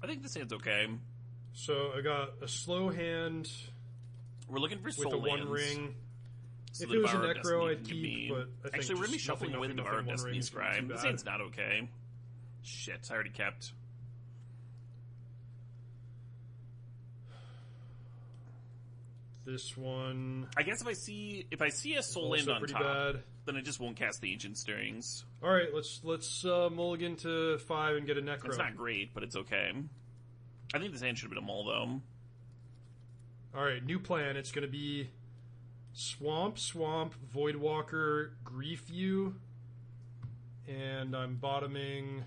I think this hand's okay. So I got a slow hand. We're looking for soul with a lands. One Ring. So If it was a Devourer of Necro, Destiny I'd can keep, be... but I think Actually, we're going to be just shuffling away the nothing Devourer of One Destiny Ring Scribe. isn't too This bad. hand's not okay. Shit, I already kept. This one... I guess if I see a soul land on top, bad. then I just won't cast the Ancient Stirrings. Alright, let's mulligan to 5 and get a Necro. It's not great, but it's okay. I think this hand should have been a mull, though. Alright, new plan. It's going to be Swamp, Voidwalker, Grief You, and I'm bottoming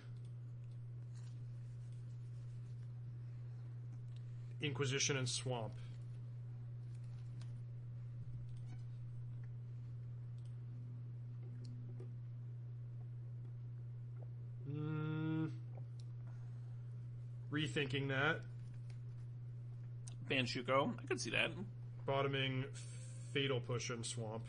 Inquisition and Swamp. Rethinking that. Banshuko, I could see that. Bottoming Fatal Push and Swamp.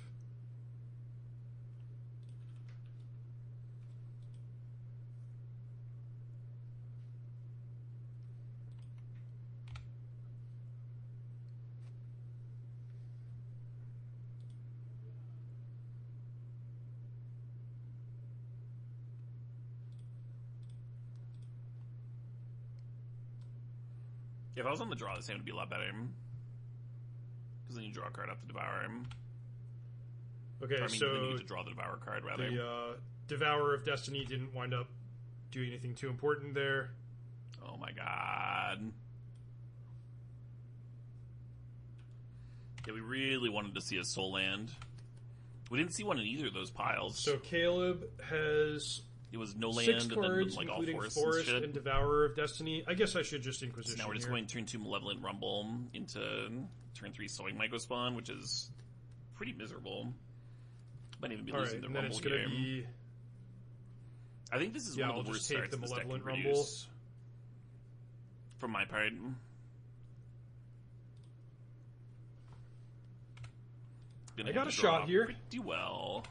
If I was on the draw, this hand would be a lot better. Because then you draw a card off the Devourer. Okay, then so you get to draw the Devourer card, rather. The Devourer of Destiny didn't wind up doing anything too important there. Oh my god. Yeah, we really wanted to see a soul land. We didn't see one in either of those piles. So Caleb has... It was no land 6 and cards, then like including all Forest and, and Devourer of Destiny. I guess I should just Inquisition. So now we're just here. going turn 2 Malevolent Rumble into turn 3 Sowing Mycospawn, which is pretty miserable. Might even be all losing right, the and then Rumble it's going to here. be... I think this is Yeah, one of the I'll worst just take starts the this deck can Malevolent Rumble. produce. From my part. I got a shot here. Pretty well.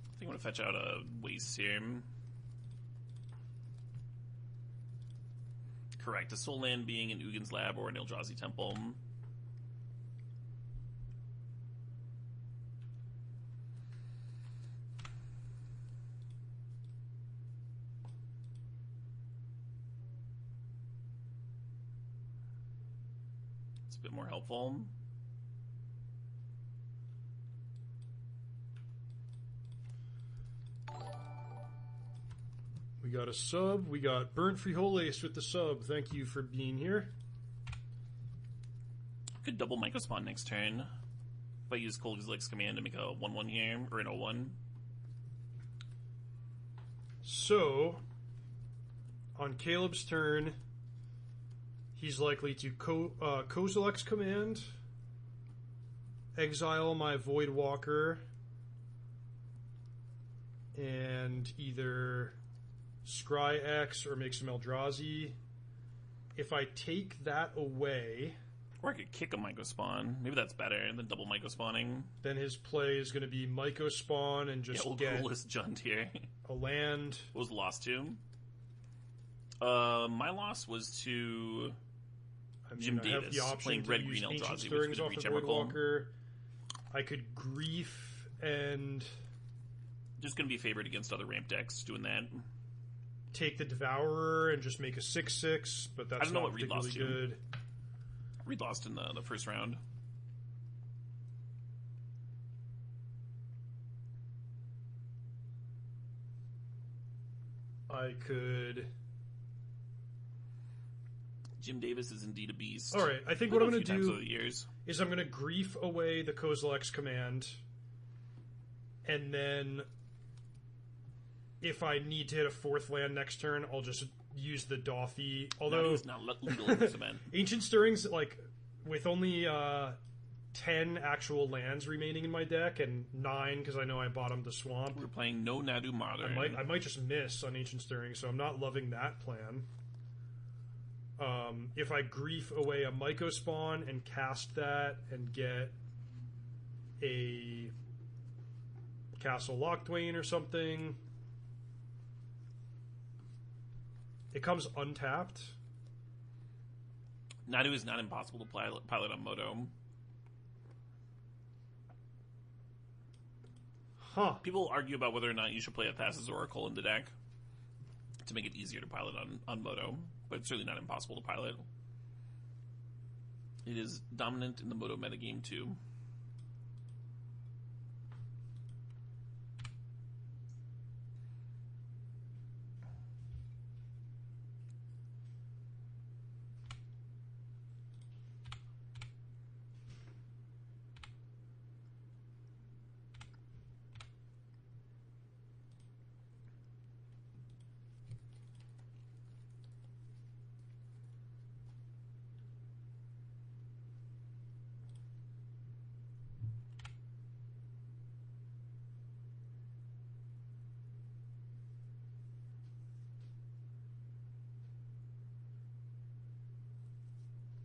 I think I'm going to fetch out a Waste here. Correct. A Soul Land being an Ugin's Lab or an Eldrazi Temple. It's a bit more helpful. We got a sub. We got Burnt Frijoles with the sub. Thank you for being here. Could double Mycospawn next turn. If I use Kolgzlik's command to make a 1-1 here, or an 0-1. So, on Caleb's turn, he's likely to Kozilek's command, exile my Voidwalker, and either Scry X or make some Eldrazi. If I take that away... Or I could kick a Mycospawn. Maybe that's better than double Mycospawning. Then his play is going to be Mycospawn and just get coolest Junt here. a land. What was the loss to? My loss was to Jim Davis, I have the option playing to red-green use Ancient Eldrazi, Stirrings which off would the reach Emrakul. Voidwalker. I could Grief and... Just going to be favored against other ramp decks doing that. Take the Devourer and just make a 6/6, but that's not particularly good. Reid lost in the first round. I could... Jim Davis is indeed a beast. Alright, I think what I'm going to do is I'm going to Grief away the Kozilek's command, and then if I need to hit a 4th land next turn, I'll just use the Dauphy. Although it's not legal in this event. Ancient Stirrings, like, with only 10 actual lands remaining in my deck, and 9 because I know I bottomed the Swamp. We're playing No-Nadu Modern. I might just miss on Ancient Stirrings, so I'm not loving that plan. If I Grief away a Mycospawn and cast that and get a Castle Lochthwain or something. It comes untapped. Nadu is not impossible to pilot on Moto. Huh. People argue about whether or not you should play a Thassa's Oracle in the deck to make it easier to pilot on Moto, but it's certainly not impossible to pilot. It is dominant in the Moto metagame too.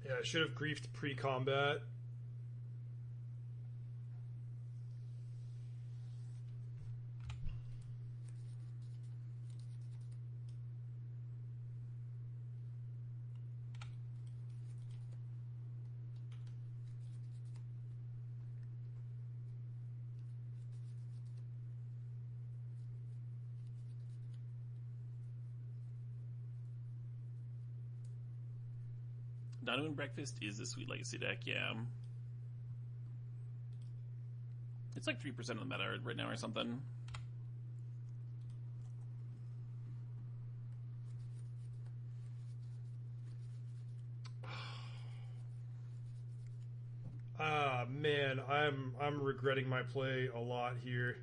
Yeah, I should have griefed pre-combat. Nadu and Breakfast is the Sweet Legacy deck, yeah. It's like 3% of the meta right now or something. Ah, man, I'm regretting my play a lot here.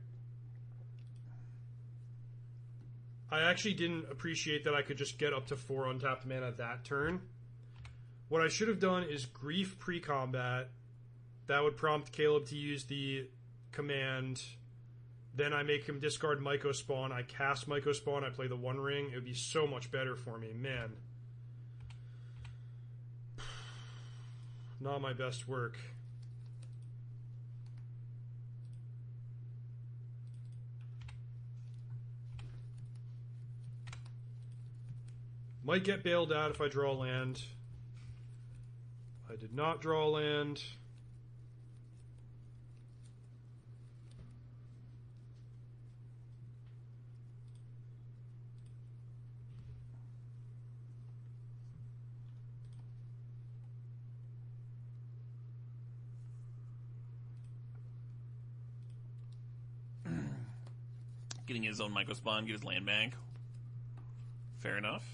I actually didn't appreciate that I could just get up to 4 untapped mana that turn. What I should have done is grief pre-combat. That would prompt Caleb to use the command. Then I make him discard Myco Spawn. I cast Myco Spawn. I play the One Ring. It would be so much better for me. Man. Not my best work. Might get bailed out if I draw land. I did not draw land. Getting his own Myco Spawn, get his land bank. Fair enough.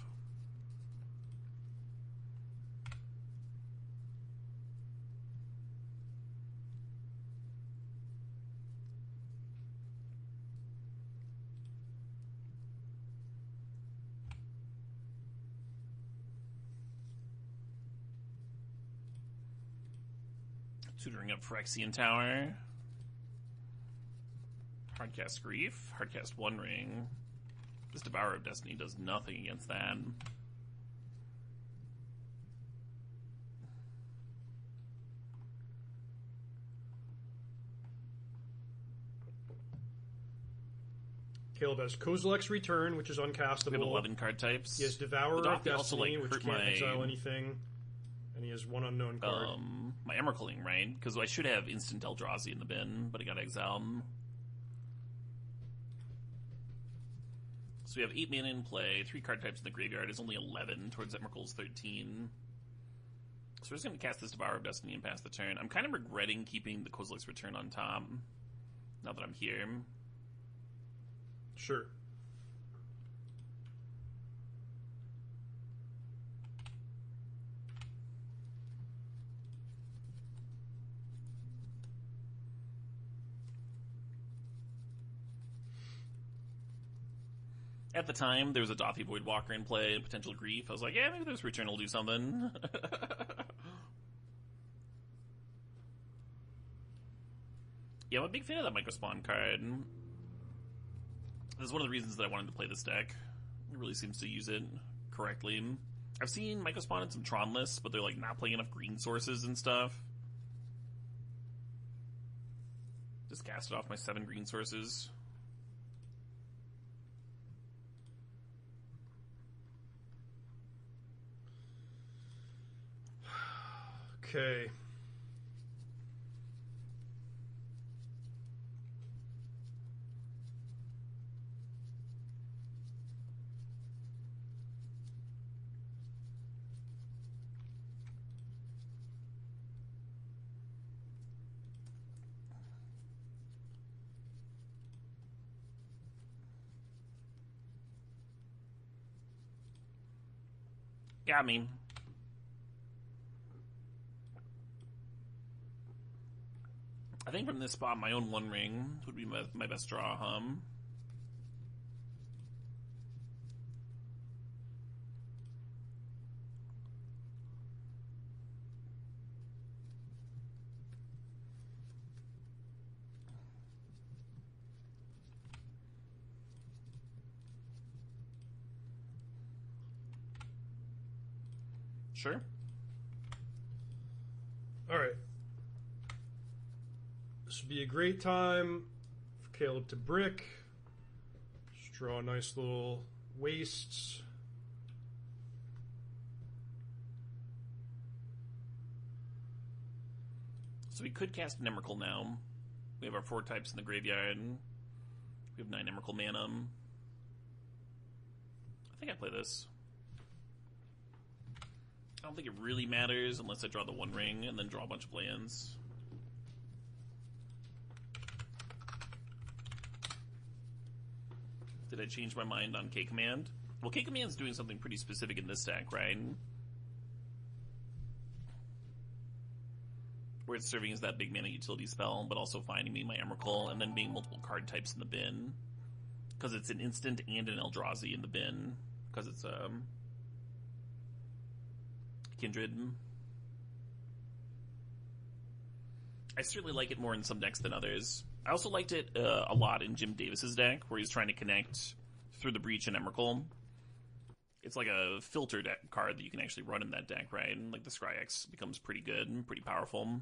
Tutoring up Phyrexian Tower. Hardcast Grief. Hardcast One Ring. This Devourer of Destiny does nothing against that. Caleb has Kozilek's Return, which is uncastable. We have 11 card types. He has Devourer of Destiny, also, like, which can't exile anything. And he has one unknown card. My Emrakling, right? Because I should have instant Eldrazi in the bin, but I got exiled. So we have 8 mana in play, 3 card types in the graveyard. Is only 11 towards Emrakul's 13. So we're just going to cast this Devourer of Destiny and pass the turn. I'm kind of regretting keeping the Kozilek's Return on top, now that I'm here. Sure. At the time, there was a Dothy Voidwalker in play, potential grief. I was like, yeah, maybe this return will do something. Yeah, I'm a big fan of that Myco Spawn card. This is one of the reasons that I wanted to play this deck. It really seems to use it correctly. I've seen Myco Spawn in some Tron lists, but they're like not playing enough green sources and stuff. Just cast it off my 7 green sources. Okay. Got me. I think from this spot, my own One Ring would be my best draw, Sure. All right. This would be a great time for Caleb to brick. Just draw nice little wastes. So we could cast an Emrakul now. We have our 4 types in the graveyard. We have 9 Emrakul mana. I think I play this. I don't think it really matters unless I draw the One Ring and then draw a bunch of lands. Did I change my mind on K-Command? Well, K-Command's doing something pretty specific in this deck, right? Where it's serving as that big mana utility spell, but also finding me my Emrakul, and then being multiple card types in the bin. Because it's an instant and an Eldrazi in the bin. Because it's Kindred. I certainly like it more in some decks than others. I also liked it a lot in Jim Davis's deck, where he's trying to connect through the Breach and Emrakul. It's like a filter deck card that you can actually run in that deck, right? And like the Scry-X becomes pretty good and pretty powerful.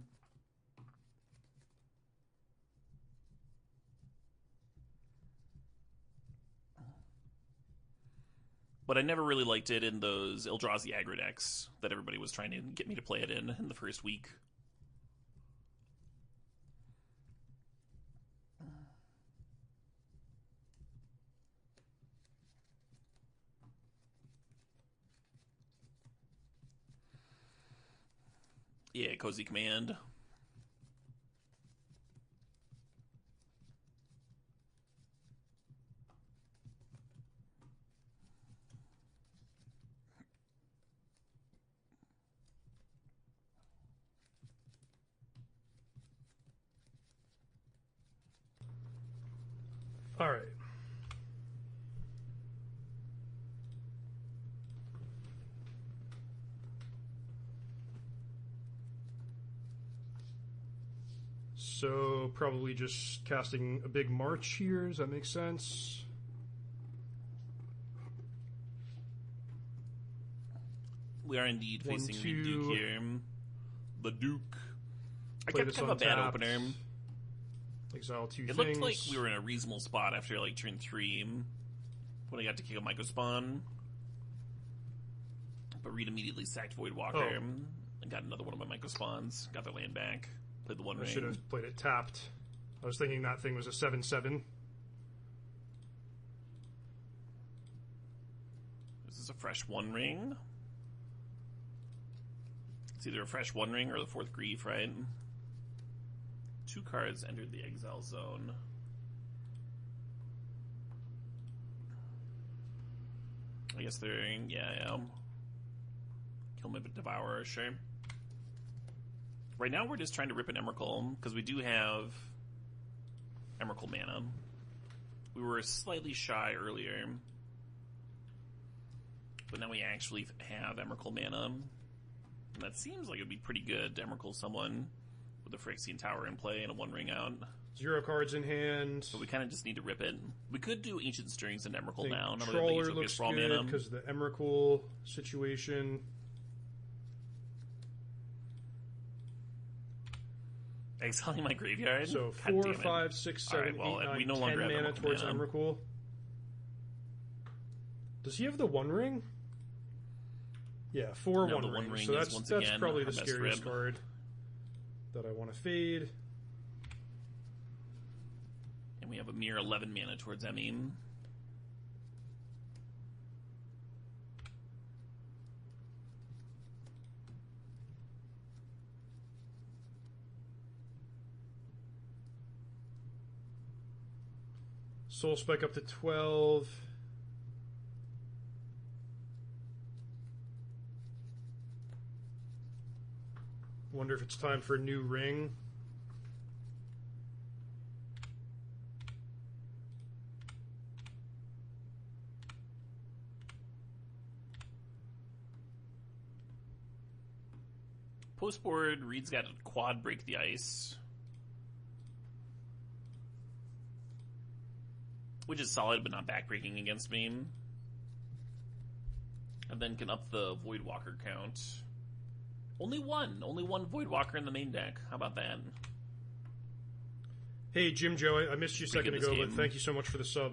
But I never really liked it in those Eldrazi aggro decks that everybody was trying to get me to play it in the first week. Yeah, Cozy Command. All right. So probably just casting a big March here. Does that make sense? We are indeed facing Reid Duke here. The Duke. I Play kept this kind of a bad untapped. opener. Exile 2 It things. looked like we were in a reasonable spot after like turn 3 when I got to kick a Myco Spawn. But Reid immediately sacked Voidwalker and got another one of my Myco Spawns. Got the land back. Played the One I Ring. should have played it tapped. I was thinking that thing was a 7/7. This is a fresh One Ring. It's either a fresh One Ring or the 4th Grief, right? 2 cards entered the exile zone. I guess they're, yeah. Kill my Devourer, sure. Right now we're just trying to rip an Emrakul, because we do have Emrakul mana. We were slightly shy earlier, but now we actually have Emrakul mana. And that seems like it would be pretty good to Emrakul someone with a Phyrexian Tower in play and a One Ring out. 0 cards in hand. So we kind of just need to rip it. We could do Ancient Stirrings and Emrakul now. Trawler looks good because of the Emrakul situation. Exiling my graveyard? So God 4, damn it. 5, 6, 7, Alright, well, 8, 9, we no 10 longer have mana Emrakul towards mana. Emrakul. Does he have the One Ring? Yeah, 4 No, One the Ring. One Ring So is that's once that's again probably our the best scariest rib. card that I want to fade. And we have a mere 11 mana towards Emim. Soul Spike up to 12. Wonder if it's time for a new ring. Postboard, Reed's got a quad Break the Ice. Which is solid, but not backbreaking against me. And then can up the Voidwalker count. Only one Voidwalker in the main deck. How about that? Hey, Jim Joe, I missed you a second this ago, game. but thank you so much for the sub.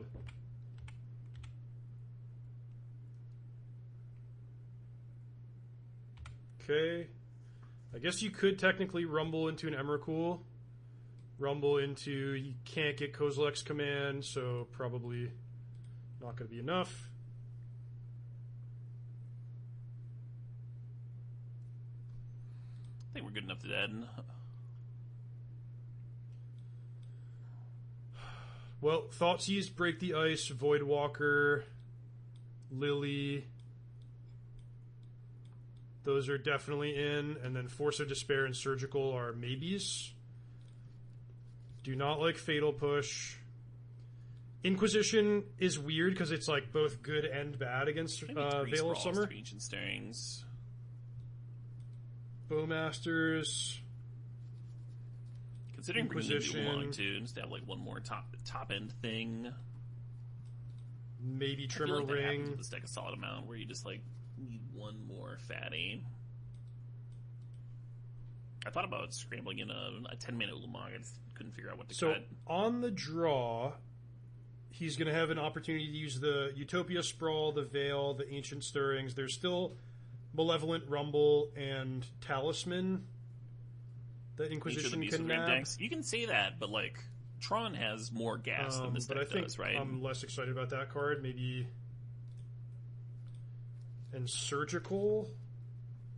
Okay. I guess you could technically rumble into an Emrakul. Rumble into, you can't get Kozilek's command, so probably not going to be enough. I think we're good enough to dead. Well, Thoughtseize, Break the Ice, Voidwalker, Lily. Those are definitely in. And then Force of Despair and Surgical are maybes. Do not like Fatal Push. Inquisition is weird because it's like both good and bad against Veil of Summer. Ancient Stirrings. Bowmasters. Considering bringing Inquisition. Duke along too, just to have like one more top end thing. Maybe I feel Trimmer like that happens Ring. with this deck a solid amount, where you just like need one more fatty. I thought about scrambling in a 10-mana Ulamog. I just couldn't figure out what to So cut. on the draw, he's going to have an opportunity to use the Utopia Sprawl, the Veil, the Ancient Stirrings. There's still Malevolent Rumble and Talisman that Inquisition can nab. Decks. You can say that, but like Tron has more gas than this but deck I think does, right? I'm less excited about that card. Maybe. And Surgical.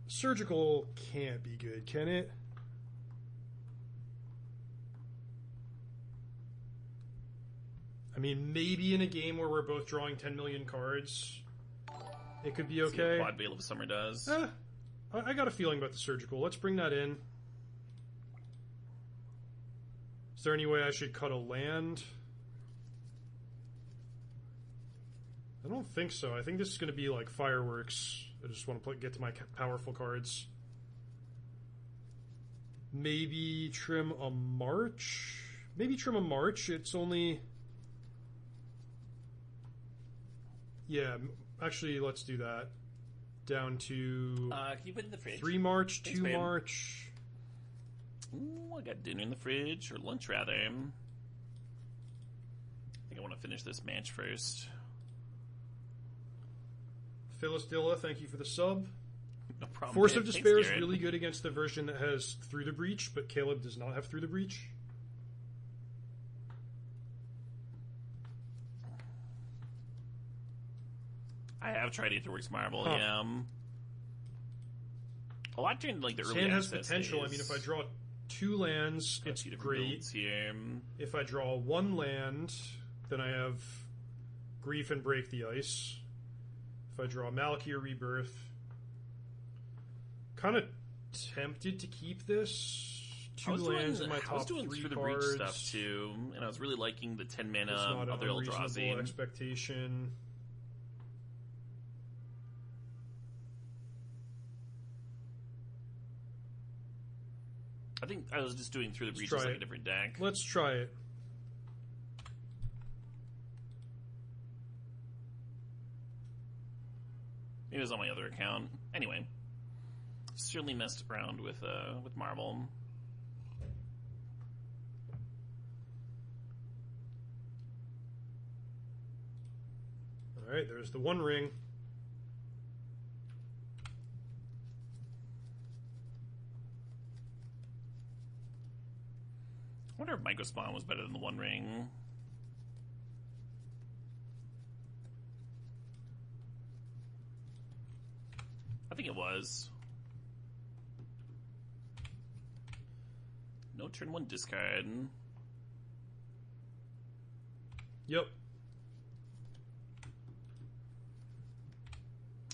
Surgical can't be good, can it? I mean, maybe in a game where we're both drawing 10 million cards, it could be See what okay. Quad Veil of Summer does. I got a feeling about the Surgical. Let's bring that in. Is there any way I should cut a land? I don't think so. I think this is going to be like fireworks. I just want to get to my powerful cards. Maybe trim a March? Maybe trim a March. It's only... Yeah, actually, let's do that. Down to... Can you put it in the fridge? 3 March, Thanks, 2 babe. March. Ooh, I got dinner in the fridge, or lunch rather. I think I want to finish this match first. Phyllis Dilla, thank you for the sub. No problem. Force babe. of Thanks, Despair is Garrett. really good against the version that has Through the Breach, but Caleb does not have Through the Breach. I have tried Aetherworks Marble, Huh. yeah. A lot during like the His early hand has access potential. days. I mean, if I draw 2 lands, Got a it's few different great. builds here. If I draw 1 land, then I have Grief and Break the Ice. If I draw Malakir Rebirth, kind of tempted to keep this. 2 lands in my top I was doing 3 through the cards. breach stuff too, and I was really liking the 10 mana It's not an other unreasonable Eldrazi. expectation. I think I was just doing through the breach try as like it. a different deck. Let's try it. Maybe it was on my other account. Anyway, certainly messed around with Marble. Alright, there's the One Ring. I wonder if Microspawn was better than the One Ring. I think it was. No turn 1 discard. Yep.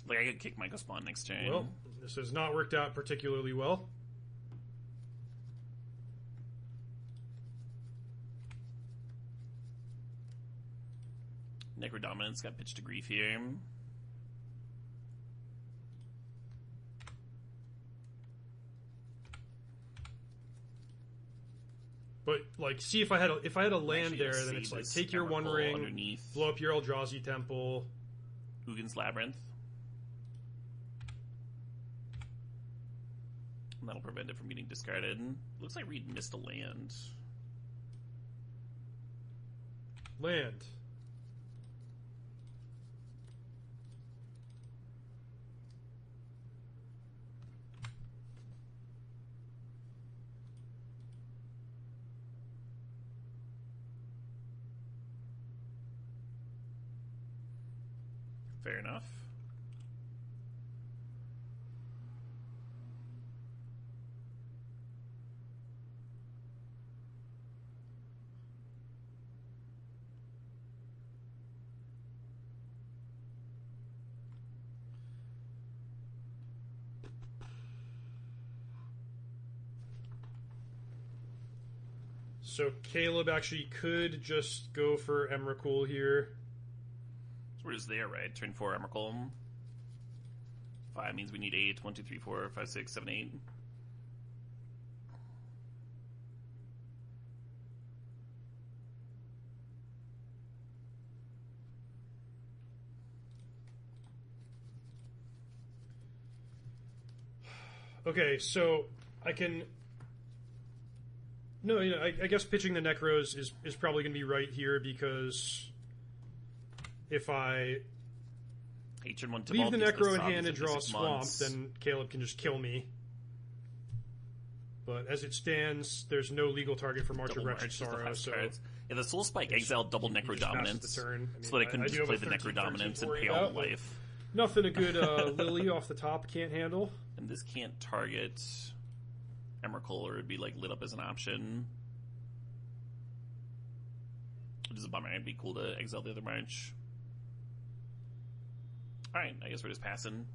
Like, I could kick Microspawn next turn. Well, this has not worked out particularly well. Necrodominance got pitched to grief here. But like, see if I had a land Actually, there, let's then see it's like this take your One Emrakul Ring, underneath. blow up your Eldrazi Temple. Ugin's Labyrinth. And that'll prevent it from getting discarded. Looks like Reid missed a land. Land. Fair enough. So Caleb actually could just go for Emrakul here. So we're just there, right? Turn 4 Emrakul. 5 means we need 8. 1, 2, 3, 4, 5, 6, 7, 8. Okay, so I can... No, you know, I guess pitching the Necros is probably going to be right here, because if I Turn 1 leave the Tibalt, Necro in Sog hand and for draw a 6 swamp, months. then Caleb can just kill me. But as it stands, there's no legal target for March of Double Wretched March is the Sorrow, last so... cards. Yeah, the Soul Spike exiled double he Necro just passes Dominance, the turn. I mean, so that I couldn't do just have play a the 13, Necro Dominance 13 and pay for all you. the life. Nothing a good Lily off the top can't handle. And this can't target Emrakul, or it'd be like lit up as an option. Which is a bummer. It'd be cool to exile the other March. Alright, I guess we're just passing.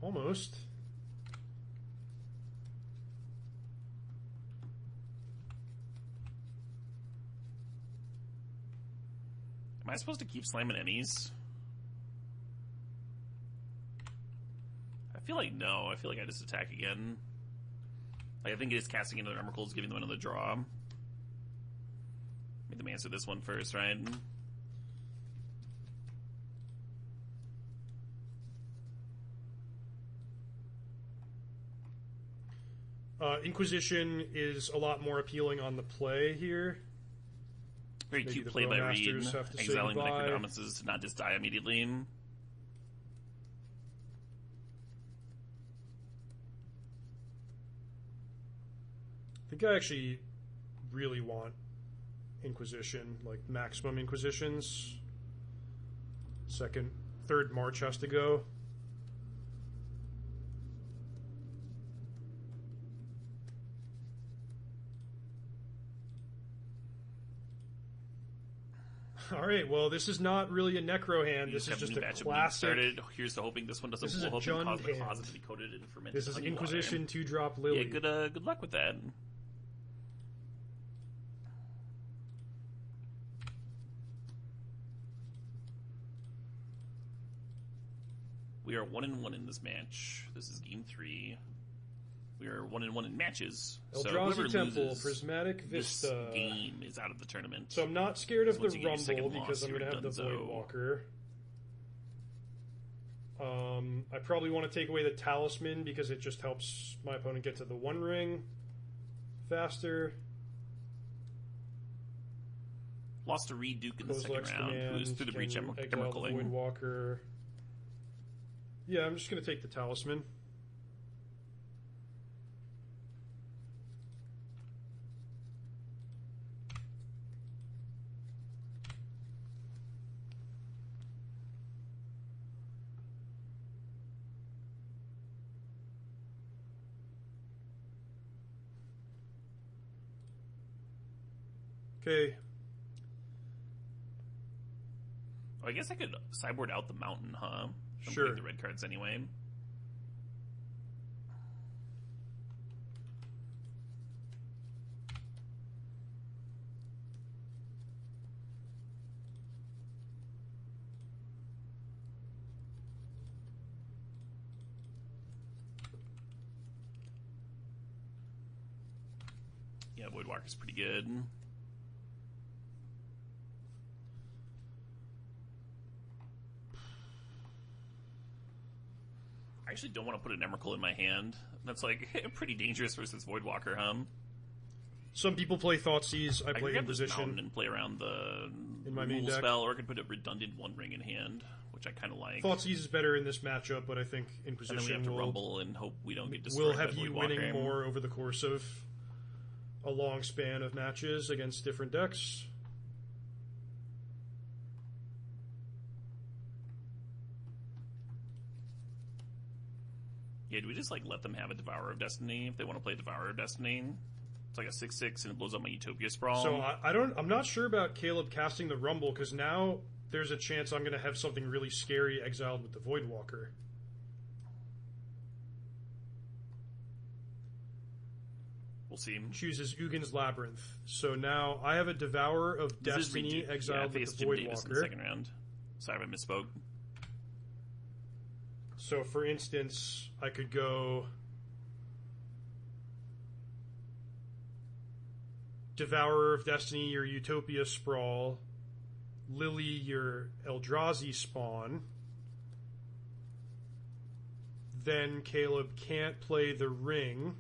Almost. Am I supposed to keep slamming enemies? I feel like no. I feel like I just attack again. Like, I think it is casting another Emrakul, giving them another draw. Make them answer this one first, right? Inquisition is a lot more appealing on the play here. Very Maybe cute the play by Reid, Bowmasters have to say exiling the goodbye. Necrodominances to not just die immediately. I think I actually really want Inquisition, like maximum Inquisitions. Third March has to go. All right, well, this is not really a Necro hand. This is just a classic. Started. Here's to hoping this one doesn't This is a blow up and cause the Jund closet hand. to be coated in fermented This is honey Inquisition, water. 2-drop Lily. Yeah, good luck with that. We are 1-1 in this match. This is game 3. We are 1-1 in matches. So whoever Eldrazi Temple, loses Prismatic this Vista. game is out of the tournament. So I'm not scared of So the once you get your second Rumble loss, because I'm you're going to have the donezo. Voidwalker. I probably want to take away the Talisman because it just helps my opponent get to the One Ring faster. Lost to Reid Duke in the second Kozilek's round, command, who was through the breach can exile the Emmerling. Voidwalker. Yeah, I'm just going to take the Talisman. Okay. Oh, I guess I could sideboard out the mountain, huh? I'm Sure. playing the red cards anyway. Yeah, Voidwalker's pretty good. I actually don't want to put an Emrakul in my hand. That's like pretty dangerous versus Voidwalker, huh? Some people play Thoughtseize. I I could play grab this mountain Inquisition. and play around the In my main rule deck. spell, or I could put a redundant One Ring in hand, which I kind of like. Thoughtseize is better in this matchup, but I think And then we Inquisition have to will, rumble and hope we don't get destroyed will have by you Voidwalker. winning more over the course of a long span of matches against different decks. Yeah, do we just like let them have a Devourer of Destiny if they want to play Devourer of Destiny? It's like a 6/6 and it blows up my Utopia Sprawl. So I'm not sure about Caleb casting the Rumble, because now there's a chance I'm going to have something really scary exiled with the Voidwalker. We'll see. Chooses Ugin's Labyrinth. So now I have a Devourer of This is Destiny Reid Duke. exiled yeah, I with faced the Jim Davis in the Voidwalker. second round. Sorry if I misspoke. So for instance, I could go Devourer of Destiny, your Utopia Sprawl, Lily, your Eldrazi spawn. Then Caleb can't play the Ring,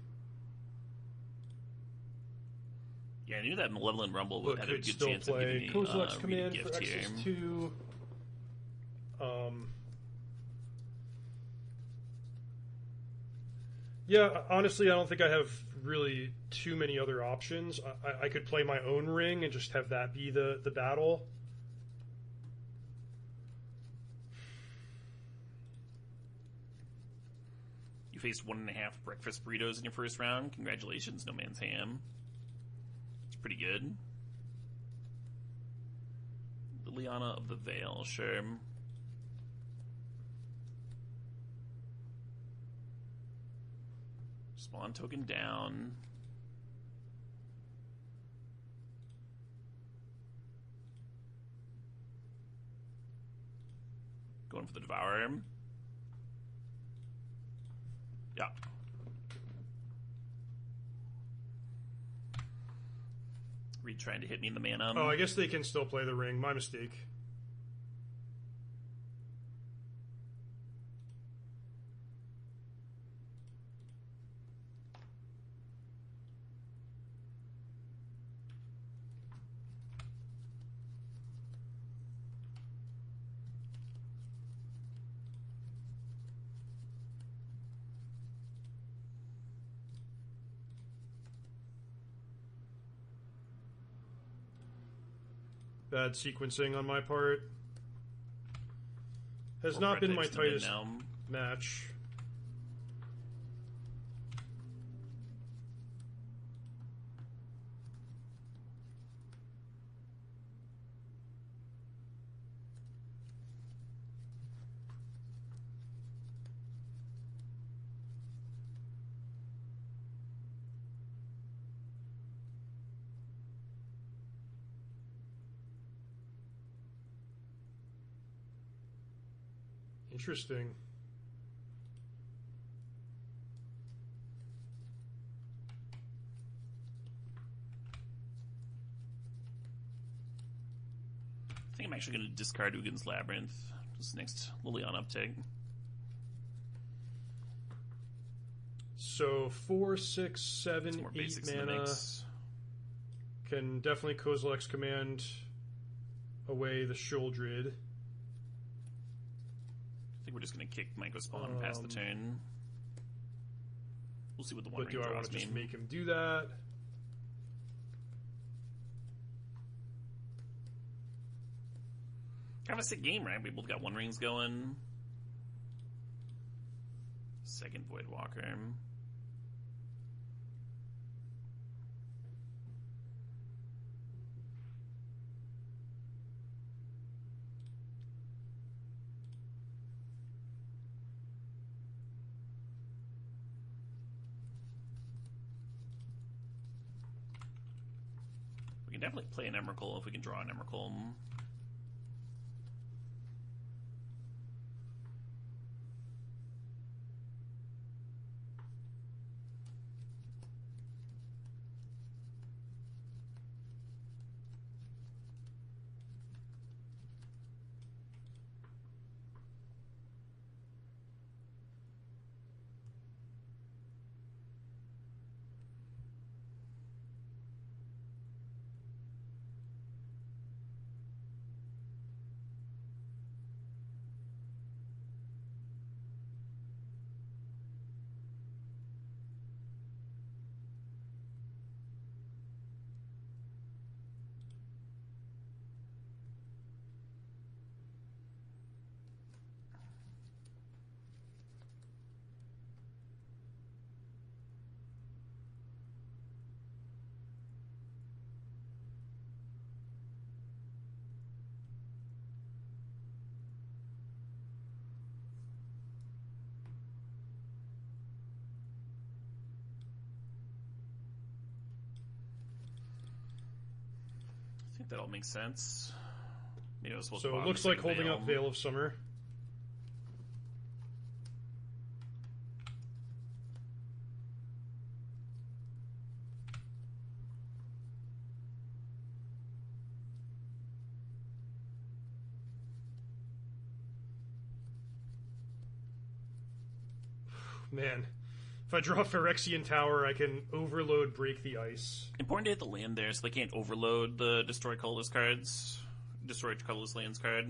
Yeah, I knew that Malevolent Rumble but had a could good still chance of play giving me Kozilek's Reid a Command for gift here. X's2. Yeah, honestly, I don't think I have really too many other options. I could play my own Ring and just have that be the battle. You faced 1.5 breakfast burritos in your first round. Congratulations, No Man's Ham. It's pretty good. Liliana of the Veil, sure. Spawn token down. Going for the Devourer. Yeah. Reid trying to hit me in the mana. Oh, I guess they can still play the Ring. My mistake. Bad sequencing on my part. Has not been my tightest now. match. Interesting. I think I'm actually going to discard Ugin's Labyrinth. Just next Liliana uptake. So 4, 6, 7, Some more 8 basics in the mana. mix. Can definitely Kozilek's Command away the Sheoldred. I think we're just going to kick Microspawn and pass the turn. We'll see what the One But Ring do I want draws to just mean. make him do that? Kind of a sick game, right? We both got One Rings going. Second Voidwalker. We can definitely play an Emrakul if we can draw an Emrakul. I think that all makes sense. Maybe I was supposed to So it bottom looks the like second holding up Veil of Summer. Man, if I draw Phyrexian Tower, I can overload Break the Ice. Important to hit the land there so they can't overload the Destroy Colorless cards. Destroy Colorless Lands card.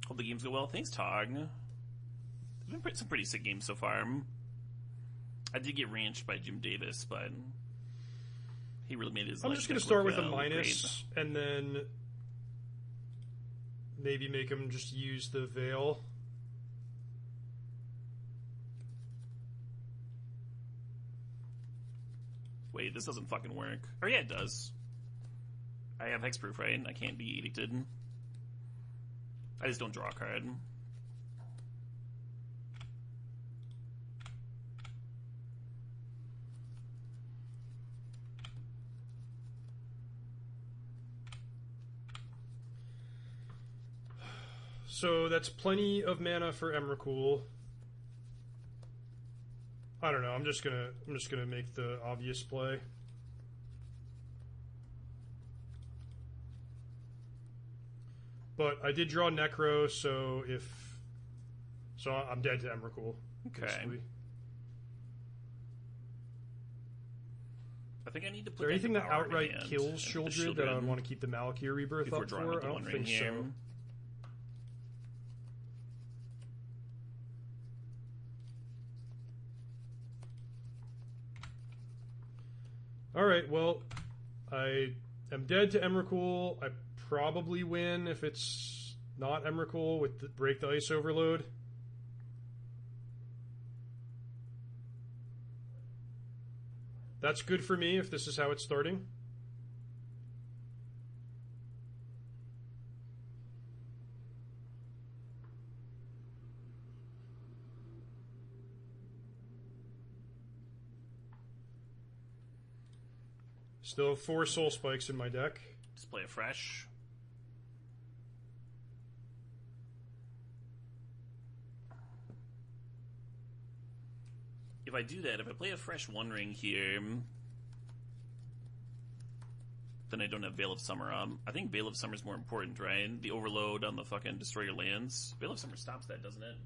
Hope the games go well. Thanks, Tog. There's been some pretty sick games so far. I did get ranched by Jim Davis, but he really made his I'm life just going to deck start look, with a look minus, and then maybe make him just use the Veil. Wait, this doesn't fucking work. Oh yeah, it does. I have hexproof, right? I can't be edicted. I just don't draw a card. So that's plenty of mana for Emrakul. I don't know. I'm just gonna make the obvious play. But I did draw Necro, so I'm dead to Emrakul. Okay. Basically. I think I need to put. Is there anything that Devour in outright hand kills and Sheoldred that I would want to keep the Malakir Rebirth before up drawing for? out the I One don't Ring think here. so. Alright, well, I am dead to Emrakul. I probably win if it's not Emrakul with the Break the Ice Overload. That's good for me if this is how it's starting. Still have 4 Soul Spikes in my deck. Just play it fresh. If I do that, if I play a fresh One Ring here, then I don't have Veil of Summer up. I think Veil of Summer is more important, right? The overload on the fucking Destroy Your Lands. Veil of Summer stops that, doesn't it?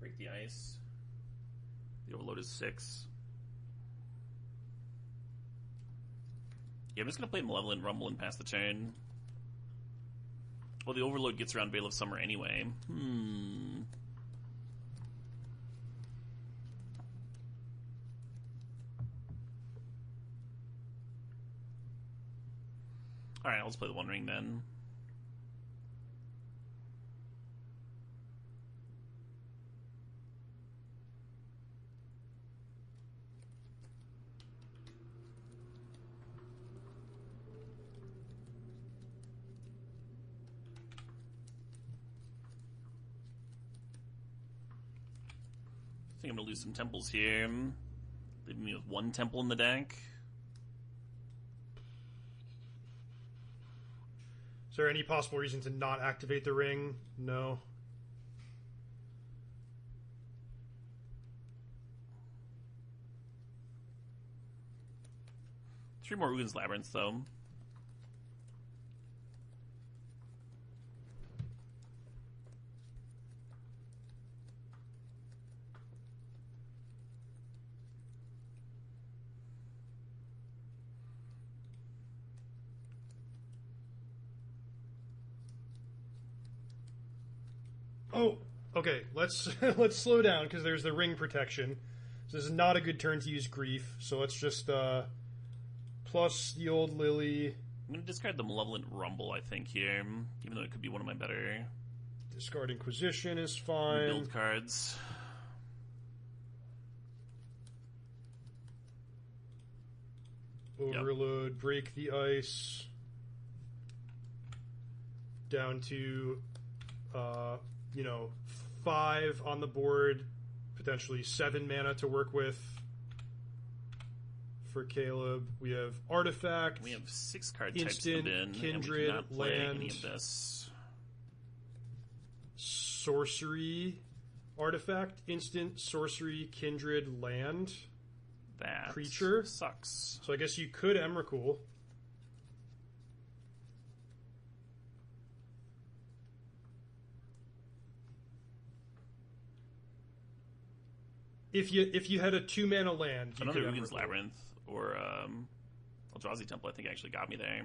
Break the Ice. The overload is 6. Yeah, I'm just going to play Malevolent Rumble and pass the turn. Well, the Overload gets around Veil of Summer anyway. Alright, let's play the One Ring then. I think I'm going to lose some temples here. Leaving me with one temple in the deck. Is there any possible reason to not activate the ring? No. Three more Ruins Labyrinth, though. Oh, okay. Let's let's slow down because there's the ring protection. So this is not a good turn to use Grief. So let's just plus the old Lily. I'm going to discard the Malevolent Rumble, I think, here, even though it could be one of my better. Discard Inquisition is fine. Build cards. Overload, Break the Ice. Down to, 5 on the board, potentially 7 mana to work with. For Caleb, we have Artifact. We have 6 card types Instant, in the bin, Kindred, and we cannot play land, any of this. Sorcery, Artifact, Instant, Sorcery, Kindred, Land. That Creature sucks. So I guess you could Emrakul. If you had a 2-mana land, you another could Ruins Emrakul. Labyrinth or Eldrazi Temple, I think actually got me there.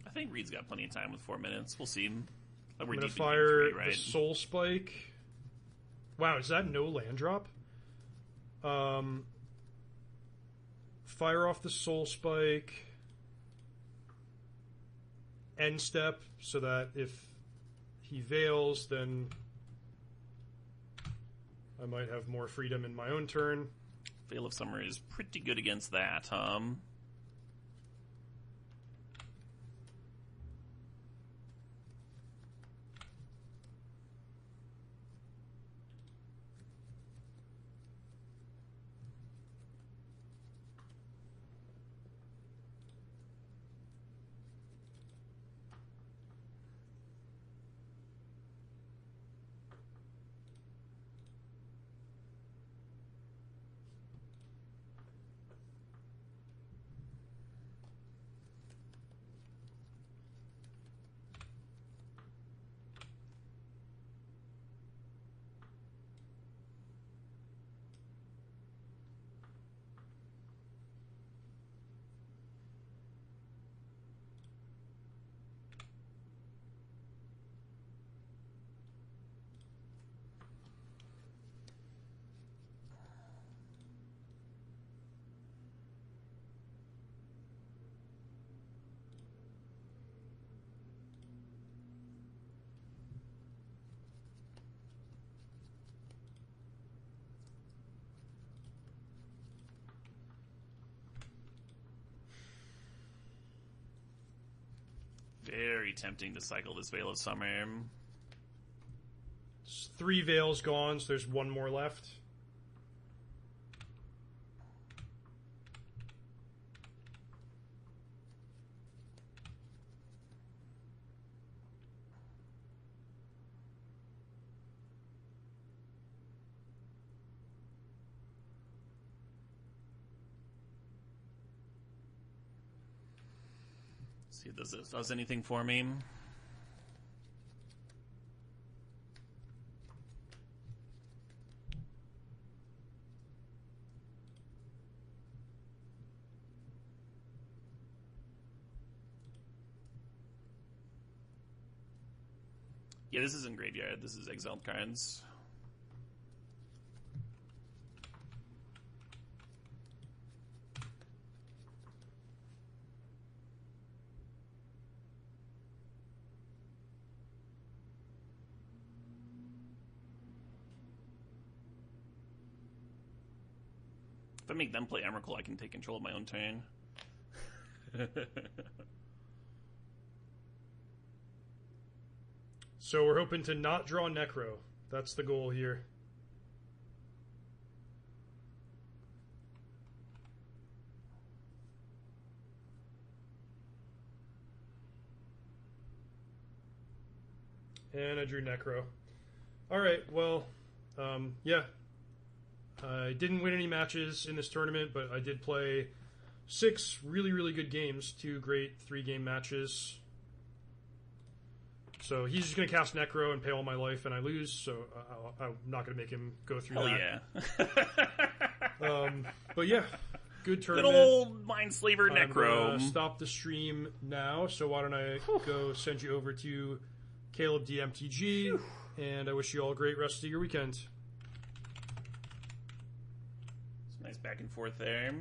I think Reed's got plenty of time with 4 minutes. We'll see. We're I'm going deep to in game fire 3, right? the Soul Spike. Wow, is that no land drop? Fire off the Soul Spike. End step, so that if he veils, then I might have more freedom in my own turn. Veil of Summer is pretty good against that, Very tempting to cycle this Veil of Summer. It's 3 Veils gone, so there's 1 more left. See if this does anything for me. Yeah, this isn't graveyard. This is exiled cards. If I make them play Emrakul, I can take control of my own turn. So we're hoping to not draw Necro. That's the goal here. And I drew Necro. Alright, well, yeah. I didn't win any matches in this tournament, but I did play 6 really, really good games. 2 great 3-game matches. So he's just going to cast Necro and pay all my life, and I lose, so I'm not going to make him go through that. Yeah. But yeah, good tournament. Good old Mindslaver Necro. I'm stop the stream now, so why don't I go send you over to CalebDMTG, and I wish you all a great rest of your weekend. Some nice back and forth there.